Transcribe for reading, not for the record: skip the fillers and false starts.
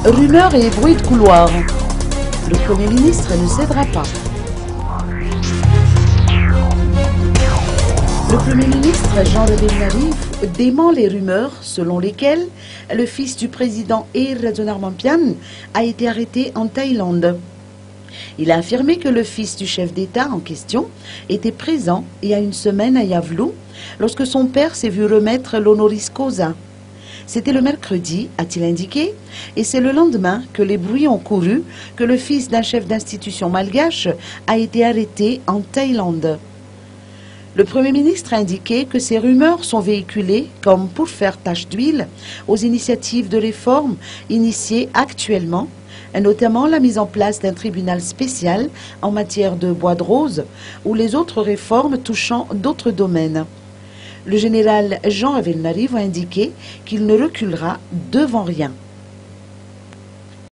Rumeurs et bruits de couloir. Le Premier ministre ne cédera pas. Le Premier ministre Jean Revenarif dément les rumeurs selon lesquelles le fils du président Rajoelinarimampianina a été arrêté en Thaïlande. Il a affirmé que le fils du chef d'État en question était présent il y a une semaine à Yavlu lorsque son père s'est vu remettre l'honoris causa. C'était le mercredi, a-t-il indiqué, et c'est le lendemain que les bruits ont couru que le fils d'un chef d'institution malgache a été arrêté en Thaïlande. Le Premier ministre a indiqué que ces rumeurs sont véhiculées comme pour faire tache d'huile aux initiatives de réforme initiées actuellement, notamment la mise en place d'un tribunal spécial en matière de bois de rose ou les autres réformes touchant d'autres domaines. Le général Jean Revenarif a indiqué qu'il ne reculera devant rien.